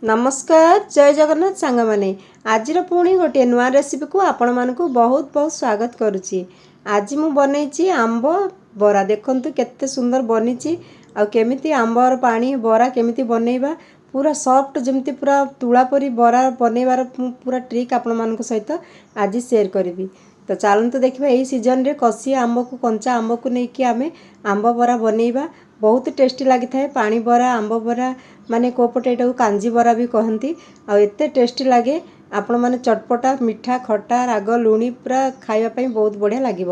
नमस्कार जय जगन्नाथ सांग माने आज पुणी गोटे नुआ रेसिपी को आपण मानक बहुत बहुत स्वागत करुच्ची। आज मु बनई आंब बरा देखंतु केते सुंदर बनी आ केमिति आंबर पानी बरा केमिति बनैबा पूरा सॉफ्ट जमती पूरा तुला परी बरा बनैबार पूरा ट्रिक आपण मानक सहित आज शेयर करी। तो चलते देखिए यही सीजन रे कसी आंब को कंचा आंब को लेकिन आम आंब बरा बनैबा बहुत टेस्टी लगी था। पानी बरा आंब बरा माने कोपटे को कांजी बरा भी कहती आ एते टेस्टी लगे आपण माने चटपटा मीठा खट्टा राग लुणी पूरा खावाई बहुत बढ़िया लगे।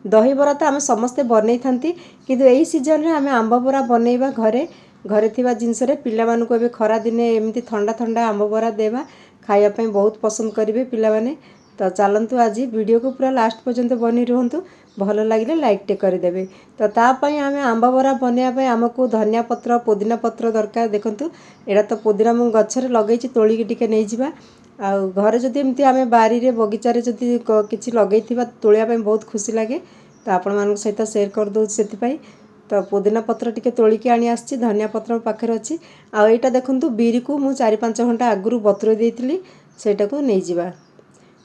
दही बरा तो आम समस्ते बनई था किंतु यही सीजन रे आम आंब बरा बनैबा घरे घरे थिबा जिनस रे पिला मानकु एबे खरा दिने एमती ठंडा ठंडा आंब बरा देवा खावाई बहुत पसंद करेंगे पिला माने। तो चलतु आज वीडियो को पूरा लास्ट पर्यंत बनी रुहतु भल लगे लाइक टे करदे। तो तापाई आम आंब बरा बनवाई आमको धनिया पत्र पुदीना पत्र दरकार। देखंतु एटा तो पुदीना मु गछरे लगेई तोलिकी टिके नहीं जिबा आ घरे जदि एमती आम बारी रे बगीचारे जदि किछि लगेइथिबा तोलिया पई बहुत खुशी लगे। तो आपण मानक सहित शेयर कर दउ सेति। तो पुदीना पत्र टिके तोलिकी आनी आछि धनिया पत्र पाखरे अछि आ एटा देखंतु बीरी को मु 4-5 घंटा आगुरु बतुरे देइथिली सेटा को नै जिबा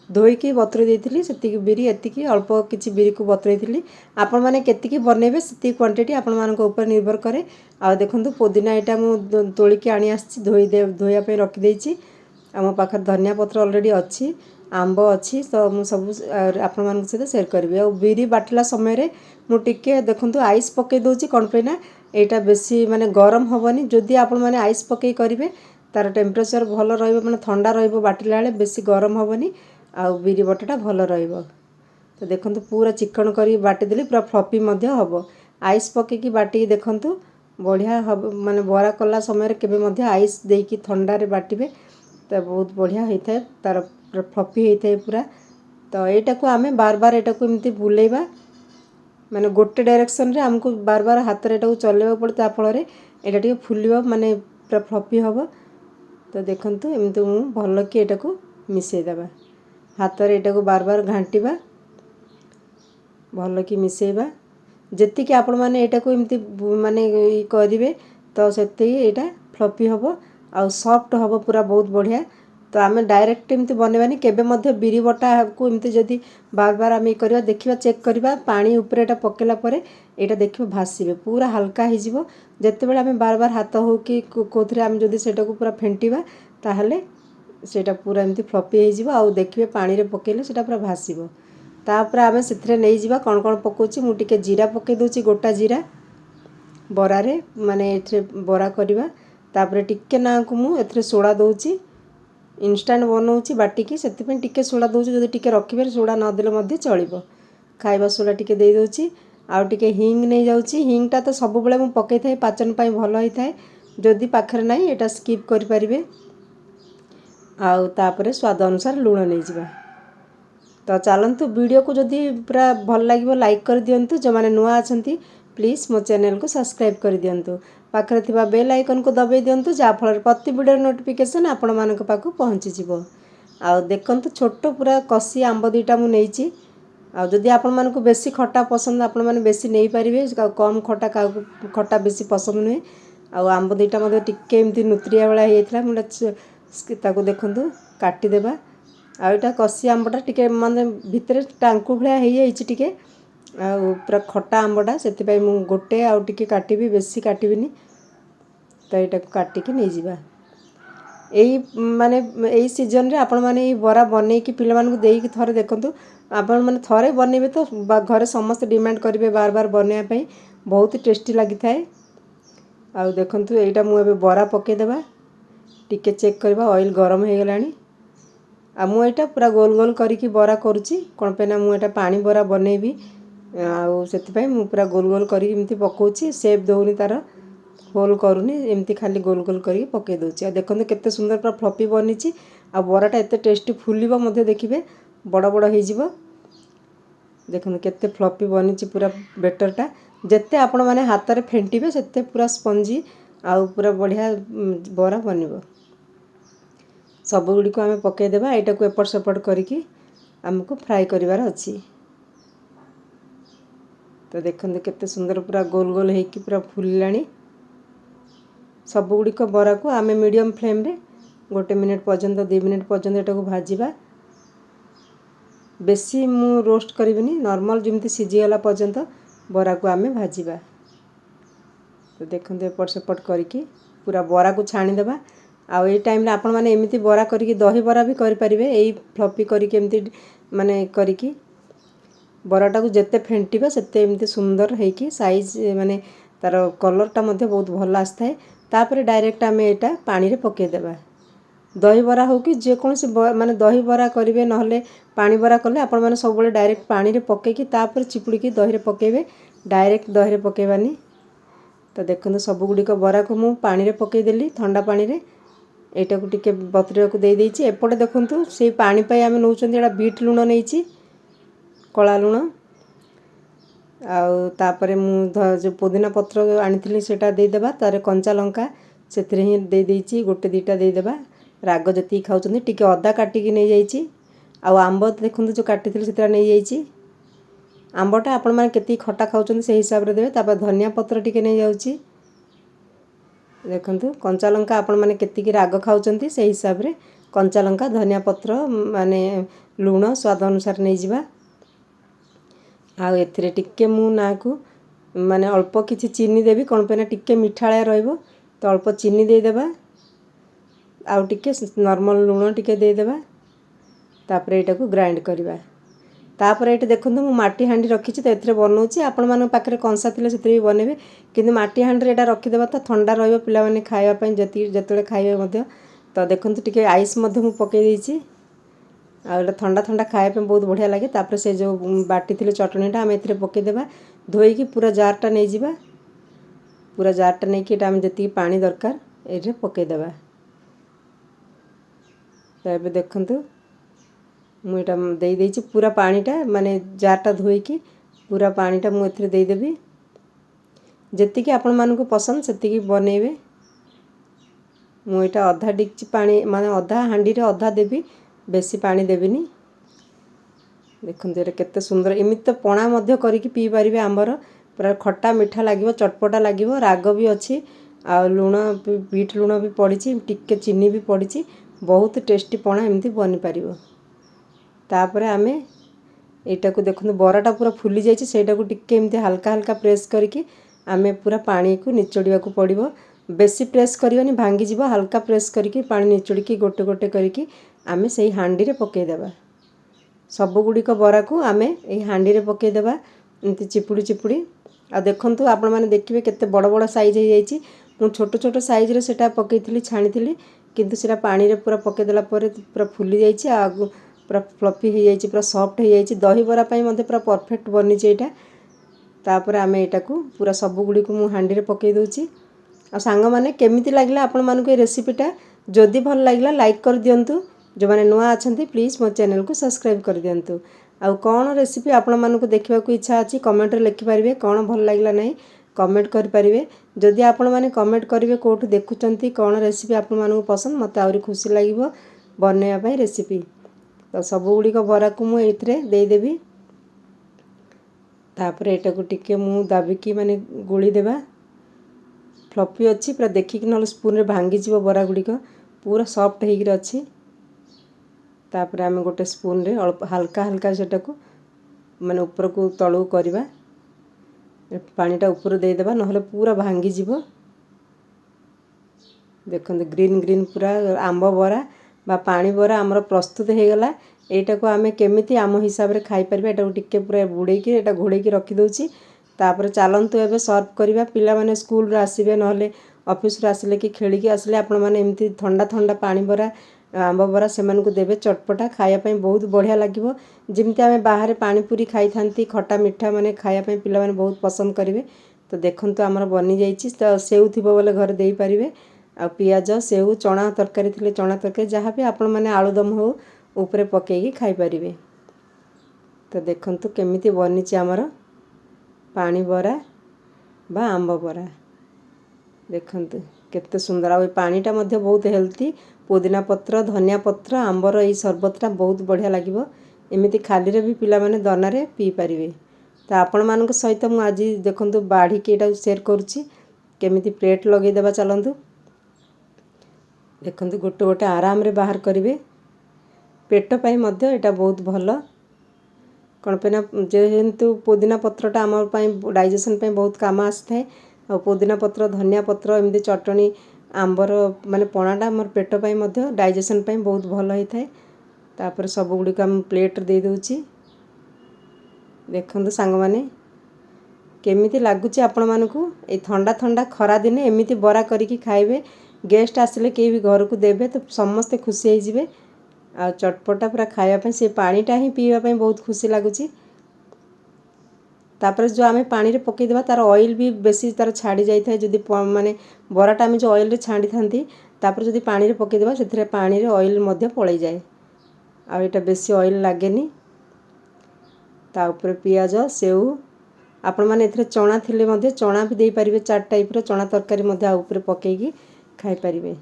धोईकी बतुरे देइथिली सेतिकी बीरी एतिकी अल्प किछि बीरी को बतुरे थिली। आपण माने केतिकी बनेबे सेति क्वांटिटी आपण मानक ऊपर निर्भर करे। आ देखंतु पुदीना एटा मु तोलिकी आनी आछि धोइया पे रखि देइछि आ मो पाखर धनिया पत्र ऑलरेडी अछि आंब अछि। तो मु सब आपण मानक सहित शेयर करबी। आ बीरी बाटला समय रे मु टिके देखंतु आइस पके दोछि कोन पे ना एटा बेसी माने गरम होबनी। जदि आपण माने आइस पके करिवे तार टेम्परेचर भल रहइबो माने ठंडा रहइबो बाटिला बेले बेसी गरम होबनी आ बीरी बटाटा भल रहिबो। तो देखंतु पूरा चिकन करी बाटी देली पूरा फ्लफी मध्य हबो। आइस पके की बाटी देखंतु बढ़िया हब माने बरा कला समय रे केबे मध्य आइस देकी ठंडा रे बाटिबे तो बहुत बढ़िया होइथाय तार फ्लफी होइथाय पूरा। तो एटा को आमे बार बार एटा को एमती बुलेबा माने गोटे डायरेक्शन रे हमको बार बार हाथ रे एटा को चलेबा पड़े ता फल रे एटा टिके फुलिबो माने पूरा फ्लफी हबो। तो देखंतु एमती मु भल कि एटा को मिसै देबा हाथ रे एटा को बार बार घांटीबा भल कि मिसैबा जेति कि आपण माने एटा को एमती माने करिवे तो सेति एटा फ्लफी हबो आ सॉफ्ट हबो पूरा बहुत बढ़िया। तो आमे डायरेक्ट एमती बनेबानी केबे मध्य बीरी बटा को एमती जदी बार बार आमे करबा देखिबा चेक करबा पानी ऊपर एटा पकेला परे एटा देखिबो भासीबे पूरा हल्का हि जिवो। जते बेले आमे बार बार हाथ हो कि कोथरे आमे जदी सेटा को पूरा फेंटीबा ताहले सेटा पूरा एमती फ्लफी हो जिवो आ देखिबे पानी रे पकेले सेटा पूरा भासीबो। तापर आमे सेथरे नै जिबा कोन कोन पकोची मु टिके जीरा पके दोची गोटा जीरा बरा रे माने एथरे बरा करबा। तापर टिके ना को मु एथरे सोडा दोची इंस्टेंट बनौची बाटी की सेति पे टिके सोडा दोची जदी टिके रखिबे सोडा न देले मध्ये चलिबो। खाइबा सोडा टिके देई दोची आ टिके हिंग नै जाउची हिंग ता तो सब बेले मु पकै थाए पाचन पई भलो होई थाए। जदी पाखर नै एटा स्किप करि परिबे आ तापर स्वाद अनुसार लूण नै जिबा। तो चलंतु वीडियो को जदी पूरा भल लागिबो लाइक कर दियंतु जो माने नुआ अछंती प्लीज मो चैनल को सब्सक्राइब कर दियंतु पाखरे थिबा बेल आइकन को दबाई दियंतु जा फल प्रति वीडियो नोटिफिकेशन आपण मानक पाखु पहुंची जिवो। आ देखंतु छोटो पूरा कसी आंब दुईटा मु नेइची आ जदी आपण मानक बेसी खट्टा पसंद आपण माने बेसी नै परिबे कम खट्टा का खट्टा बेसी पसंद नै आ आंब दुईटा मध्ये टिके एमती नुत्रिया वाला हेइथला मुडा ताको देखंतु काटी देबा। आ एटा कसी आंबटा टिके माने भितरे टांकु भलिया हेइ जाइछि टिके आ पूरा खट्टा आंबटा सेति पई मु गोटे आ टिके काटिबी बेसी काटिबिनी। तो एटा को काटी के नै जिबा एई माने एई सीजन रे आपण माने एई बरा बनै कि पिला मान को देई कि थरे देखंतु आपण माने थरे बनेबे तो घरे समस्त डिमांड करिवे बार बार बनेया पई बहुत टेस्टी लागि थाए। आ देखंतु एटा मु एबे बरा पके देबा टिके चेक करबा ऑयल गरम हे गलानी आ मु एटा पूरा गोल गोल करी कि बरा करूची कोन पे ना मु एटा पानी बरा बनेबी आ सेति पई मु पूरा गोल गोल करी एमती पकोची शेप दोउनी तार होल करूनी एमती खाली गोल गोल करी पके दोची। आ देखंतु केते सुंदर पूरा फ्लफी बनिची आ बराटा एते टेस्टी फुलिबो मध्ये देखिबे बड़ बड़ हे जिवो। देखंतु केते फ्लफी बनिची पूरा बेटरटा जेते आपण माने हाथ रे फेंटीबे सेते पूरा स्पंजी आ पूरा बढ़िया बरा बनिबो। सब गुडी को आमे पके देबा एटा को एपट सेपट करिकी हमको फ्राई करिवार अछि। तो देखंतु केते सुंदर पूरा गोल गोल हेकी पूरा फुललानी सब गुडी को बरा को आमे मीडियम फ्लेम रे गोटे मिनिट पर्यंत 2 मिनिट पर्यंत एटा को भाजिबा बेसी मु रोस्ट करिबिनी नॉर्मल जमती सिझीगला पर्यंत बरा को आमे भाजिबा। तो देखते एपट सेपट करके पूरा बरा को छाणी देबा। आउ ए टाइम रे आपण माने एमिति बरा करके दही बरा भी करि परिबे एई फ्लफी करके एमिति माने करके बराटा को जेते फेंटिबा सेते एमिति सुंदर हेकी साइज माने तार कलरटा मध्ये बहुत भल आस्ताए। तापर डायरेक्ट आमे एटा पानी रे पके देबा। दही बरा हो कि जे कोन से माने दही बरा करिवे नहले पानी बरा करले आपण माने सब बेले डायरेक्ट पानी रे पके कि तापर चिपुड़ी की दही रे पकेबे डायरेक्ट दही रे पकेबानी। तो देखंतु सब गुडी को बरा को मु पानी रे पके देली ठंडा पानी रे एटा को टिके बतरिया को दे देइची। एपटे देखंतु से पानी पई आमे नउचंदी एटा बीट लूण नेइची कला लूण आउ तापरे मु जो पुदीना पत्र आनिथिली सेटा दे देबा तारे कंचा लंका सेतरे ही दे देइची गोटे दीटा दे देबा राग जति खाउचंदी टिके अदा काटी की नै जाईची आउ आंब देखंतु जो काटिथिली सेतरा नै जाईची आंबटा आपण माने केति खट्टा खाउचंदी से हिसाब रे देबे। तापर धनिया पत्र टिके नै जाउची देखंतु कंचा लंका आपण माने केति की राग खाउचंदी से हिसाब रे कंचा लंका धनिया पत्र माने लूण स्वाद अनुसार नै जिबा। आउ एथिरे टिके मु ना को माने अल्प किछि चीनी देबी कोन पेना टिके मिठाळा रहइबो तो अल्प चीनी दे देबा आउ टिके नॉर्मल लूण टिके दे देबा। तापर एटा को ग्राइंड करबा। तापर एटा देखंतु मु माटी हांडी रखिछि तो एथिरे बनौछि आपण माने पाखरे कंसा थिले सेथिरे भी बनेबे किंतु माटी हांडी एटा रखि देबा तो ठंडा रहइबो पिला माने खाइबा पई जतले खाइबे मध्य। तो देखंतु टिके आइस मध्य मु पके देइछि आ एटा ठंडा ठंडा खाइबा पई बहुत बढ़िया लागे। तापर से जो बाटी थिले चटनीटा हम एथिरे पके देबा धोई की पूरा जारटा नै जिबा पूरा जारटा नै कि एटा हम जति पानी दरकार एथे पके देबा। तो एबे देखंतु मु एटा देई देइछि पूरा पानीटा माने जारटा धोई की पूरा पानीटा मु एथिरे देई देबी जति कि आपण मानको पसंद सेति की बनेबे। मु एटा आधा डिक्ची पानी माने आधा हांडी रे आधा देबी बेसी पानी देबिनी। देखंतु एटा केते सुंदर एमित तो पणा मध्य करिकि पी परिबे आंबर पूरा खट्टा मीठा लागिवो चटपटा लागिवो राग भी अछि आ लूण बीट लूण भी पड़िछि टिके चीनी भी पड़िछि बहुत टेस्टी पणा एमती बनि परिबो। तापरे आमे एटा को देखंतु बराटा पूरा फुली जाइछि सेटा को टिके एमती हल्का हल्का प्रेस करके आमे पूरा पानी को निचोड़िया को पड़िबो बेसी प्रेस करियोनी भांगी जिवो हल्का प्रेस करके पानी निचोड़ी की गोटे गोटे करके आमे सेही हांडी रे पके देबा। सब गुडी को बरा को आमे एही हांडी रे पके देबा एमती चिपुड़ी चिपुड़ी आ देखंतु आपण माने देखिबे केते बड़ बड़ साइज हे जाइछि। मु छोटो छोटो साइज रे सेटा पकेइथिली छाणीथिली किंतु सेटा पानी रे पूरा पके देला परे पूरा फुली जाइछि आ पूरा फ्लफी हे जाइछि पूरा सॉफ्ट हे जाइछि दही बरा पई मध्ये पूरा परफेक्ट बनि जेटा। तापर आमे एटा को पूरा सब गुडी को मु हांडी रे पके दोछि। आ सांग माने केमिति लागला आपण मानको ए रेसिपीटा जदि भल लागला लाइक कर दियंतु जो माने नुआ अछंती प्लीज मो चैनल को सब्सक्राइब कर दियंतु। आ कोन रेसिपी आपण मानको देखिबा को इच्छा अछि कमेंट रे लिखि परिबे कोन भल लागला नै कमेंट कर परिबे। जदि आपण माने कमेंट करिवे कोठु देखुचंती कोन रेसिपी आपण मानको पसंद मते आउरी खुशी लागिवो बनेया पई रेसिपी। तो सब गुडी को बरा को मु एथरे देई देबी। तापर एटा को टिके मु दाबी की माने गोली देबा फ्लफी अछि पूरा देखि कि नल स्पून रे भांगी जिवो बरा गुडी को पूरा सॉफ्ट हेगी रे अछि। तापर आमे गोटे स्पून रे हल्का हल्का सेटा को माने ऊपर को तळु करबा पानीटा ऊपर दे देबा नहले पूरा भांगी जिवो। देखंतु ग्रीन ग्रीन पूरा आंब बरा बा पानी बरा हमर प्रस्तुत हे गला। एटा को आमे केमिति आम हिसाब रे खाइ परबे एटा को टिके पूरा बुडे की एटा घोडे की रखि दोछि। तापर चालंतु एबे सर्व करबा पिला माने स्कूल रे आसीबे नहले ऑफिस रे आसिले कि खेली की आसिले आपण माने एमती ठंडा ठंडा पानी बरा आंब बरा सेमान को देबे चटपटा खाया पई बहुत बढ़िया लागिवो। जिमती आमे बाहर पानी पूरी खाइ थांती खट्टा मिठा माने खाया पई पिला माने बहुत पसंद करिवे। तो देखंतु हमर बनि जाइछि तो सेउ थिबो बोले घर देई परिवे आ पियाज सेउ चना तरकारी थिले चना तरकारी जहाँ भी आपण माने आलूदम हो ऊपर पकेगी खाई परिवे। तो देखंतु केमिति बनिछि हमर पानी बरा बा आंब बरा देखंतु केते सुंदर आ पानीटा मध्ये बहुत हेल्थी पुदीना पत्र धनिया पत्र आंबर ए शरबतटा बहुत बढ़िया लागिवो। एमिति खाली रे भी पिला माने दना रे पी परिवे। तो आपण मानक सहित मु आज देखंतु बाढ़ी के एटा शेयर करूछि केमिति प्लेट लगे देबा चलंतु ଦେଖନ୍ତୁ ଗୋଟେ ଗୋଟେ ଆରାମରେ ବାହାର କରିବେ। ପେଟ ପାଇଁ ମଧ୍ୟ ଏଇଟା ବହୁତ ଭଲ। କ'ଣ ପାଇଁ ନା ଯେହେତୁ ପୋଦିନା ପତ୍ରଟା ଆମ ପାଇଁ ଡାଇଜେସନ୍ ପାଇଁ ବହୁତ କାମ ଆସିଥାଏ। ଆଉ ପୋଦିନା ପତ୍ର, ଧନିଆ ପତ୍ର, ଏମିତି ଚଟଣି, ଆମ୍ବର ମାନେ ପଣାଟା ଆମର ପେଟ ପାଇଁ ମଧ୍ୟ ଡାଇଜେସନ୍ ପାଇଁ ବହୁତ ଭଲ ହେଇଥାଏ। ତାପରେ ସବୁଗୁଡ଼ିକ ଆମେ ପ୍ଲେଟ୍ରେ ଦେଇ ଦେଉଛି। ଦେଖନ୍ତୁ ସାଙ୍ଗମାନେ କେମିତି ଲାଗୁଛି ଆପଣମାନଙ୍କୁ। ଏଇ ଥଣ୍ଡା ଥଣ୍ଡା ଖରା ଦିନେ ଏମିତି ବରା କରିକି ଖାଇବେ। ଗେଷ୍ଟ ଆସିଲେ କେହି ବି ଘରକୁ ଦେବେ ତ ସମସ୍ତେ ଖୁସି ହେଇଯିବେ। ଆଉ ଚଟପଟା ପୁରା ଖାଇବା ପାଇଁ, ସେ ପାଣିଟା ହିଁ ପିଇବା ପାଇଁ ବହୁତ ଖୁସି ଲାଗୁଛି। ତାପରେ ଯେଉଁ ଆମେ ପାଣିରେ ପକାଇଦେବା ତା'ର ଅଏଲ୍ ବି ବେଶୀ ତା'ର ଛାଡ଼ି ଯାଇଥାଏ। ଯଦି ମାନେ ବରାଟା ଆମେ ଯେଉଁ ଅଏଲ୍ରେ ଛାଣିଥାନ୍ତି, ତାପରେ ଯଦି ପାଣିରେ ପକାଇଦେବା ସେଥିରେ ପାଣିରେ ଅଏଲ୍ ମଧ୍ୟ ପଳାଇଯାଏ। ଆଉ ଏଇଟା ବେଶୀ ଅଏଲ୍ ଲାଗେନି। ତା ଉପରେ ପିଆଜ, ସେଉ, ଆପଣମାନେ ଏଥିରେ ଚଣା ଥିଲେ ମଧ୍ୟ ଚଣା ବି ଦେଇପାରିବେ। ଚାଟ୍ ଟାଇପ୍ର ଚଣା ତରକାରୀ ମଧ୍ୟ ଆଉ ଉପରେ ପକାଇକି ଖାଇପାରିବେ।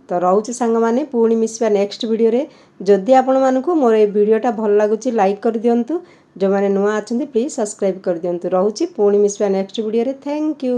ତ ରହୁଛି ସାଙ୍ଗମାନେ, ପୁଣି ମିଶିବା ନେକ୍ସଟ ଭିଡ଼ିଓରେ। ଯଦି ଆପଣମାନଙ୍କୁ ମୋର এই ଭିଡ଼ିଓଟା ଭଲ ଲାଗୁଛି ଲାଇକ୍ କରିଦିଅନ୍ତୁ। ଯେଉଁମାନେ ନୂଆ ଅଛନ୍ତି ପ୍ଲିଜ୍ ସବସ୍କ୍ରାଇବ୍ କରିଦିଅନ୍ତୁ। ରହୁଛି, ପୁଣି ମିଶିବା ନେକ୍ସଟ ଭିଡ଼ିଓରେ। Thank you.